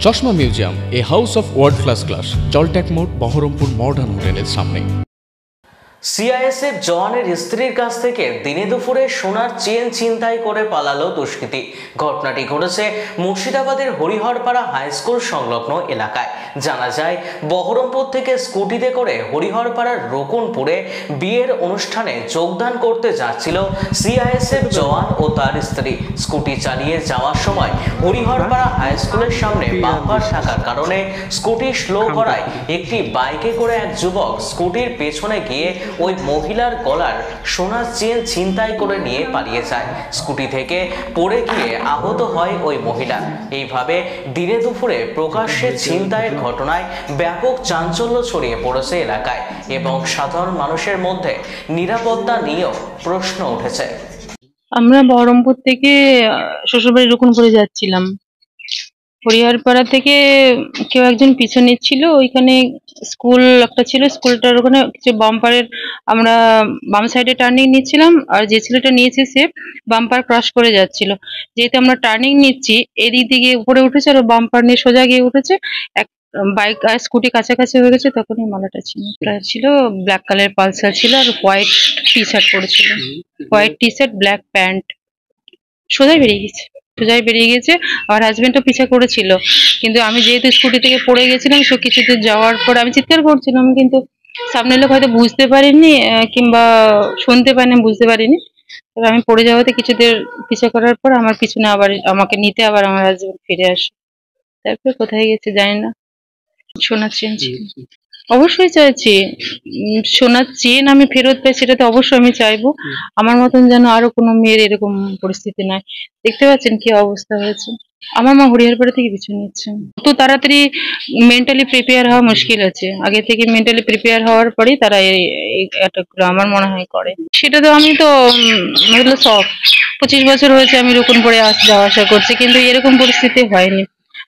চশমা museum, a house of world class, জলট্যাক মোড়, বহরমপুর মডার্ন হোটেলের সামনে। সিআইএসএফ জওয়ানের স্ত্রীর কাছ থেকে দিনে দুপুরে সোনার চেন ছিনতাই করে পালালো দুষ্কৃতী। ঘটনাটি ঘটেছে মুর্শিদাবাদের হরিহরপাড়া হাই স্কুল সংলগ্ন এলাকায়। জানা যায়, বহরমপুর থেকে স্কুটিতে করে হরিহরপাড়ার রোকনপুরে বিয়ের অনুষ্ঠানে যোগদান করতে যাচ্ছিল সিআইএসএফ জওয়ান ও তার স্ত্রী। স্কুটি চালিয়ে যাওয়ার সময় হরিহরপাড়া হাই স্কুলের সামনে বাম্পার থাকার কারণে স্কুটি স্লো করায় একটি বাইকে করে এক যুবক স্কুটির পেছনে গিয়ে ওই মহিলার গলার সোনার চেন ছিনতাই করে নিয়ে পালিয়ে যায়। স্কুটি থেকে পড়ে গিয়ে আহত হয় ওই মহিলা। এইভাবে দিনে দুপুরে প্রকাশ্যে ছিনতাইয়ের ঘটনায় ব্যাপক চাঞ্চল্য ছড়িয়ে পড়েছে এলাকায় এবং সাধারণ মানুষের মধ্যে নিরাপত্তা নিয়েও প্রশ্ন উঠেছে। আমরা বহরমপুর থেকে শ্বশুরবাড়ি রোকনপুরে যাচ্ছিলাম। হরিহরপাড়া থেকে কেউ একজন পিছু নিচ্ছিল। ওইখানে স্কুল একটা ছিল, স্কুলটার ওখানে কিছু বাম্পারের আমরা বাম সাইডে টার্নিং নিচ্ছিলাম, আর যে ছেলেটা নিয়েছে সে বাম্পার ক্রস করে যাচ্ছিল। যেহেতু আমরা টার্নিং নিচ্ছি, এদিক দিকে উপরে উঠেছে আর বাম্পার নিয়ে সোজা গিয়ে উঠেছে। এক বাইক আর স্কুটি কাছাকাছি হয়ে গেছে, তখন এই মালাটা ছিল ব্ল্যাক কালার পালসার ছিল আর হোয়াইট টি শার্ট পরেছিল, white T shirt black pant. সোজাই বেরিয়ে গেছে। আমার হাজবেন্ডও পিছা করেছিল, কিন্তু আমি যেহেতু স্কুটি থেকে পড়ে গেছিলাম, সো কিছু দূর যাওয়ার পর আমি চিৎকার করছিলাম, কিন্তু সামনের লোক হয়তো বুঝতে পারেনি কিংবা শুনতে পারেনি, বুঝতে পারিনি। তবে আমি পড়ে যাওয়াতে কিছুদের পিছা করার পর আমার পিছনে আবার আমাকে নিতে আবার আমার হাজবেন্ড ফিরে আসে। তারপরে কোথায় গেছে জানি না। সোনার চেন ছিল, অবশ্যই চাইছি সোনার চেন আমি ফেরত পাই, সেটা তো অবশ্যই আমি চাইবো। আমার মতন যেন আরো কোনো মেয়ের এরকম পরিস্থিতি নাই। দেখতে পাচ্ছেন কি অবস্থা হয়েছে। আমার মা হরিহরপাড়া থেকে পিছু নিচ্ছে। তো তাড়াতাড়ি মেন্টালি প্রিপেয়ার হওয়া মুশকিল আছে। আগে থেকে মেন্টালি প্রিপেয়ার হওয়ার পরেই তারা এই অ্যাটাকগুলো আমার মনে হয় করে। সেটা তো আমি তো মতলব সব 25 বছর হয়েছে আমি রোকনপুরে যাওয়া আসা করছি, কিন্তু এরকম পরিস্থিতি হয়নি।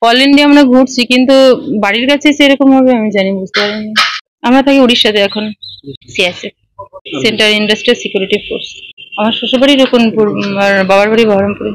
অল ইন্ডিয়া আমরা ঘুরছি, কিন্তু বাড়ির কাছে সেরকম হবে আমি জানি, বুঝতে পারিনি। আমরা থাকি উড়িষ্যাতে এখন, CISF central industrial security force. আমার শ্বশুরবাড়ি রোকনপুর আর বাবার বাড়ি বহরমপুরে।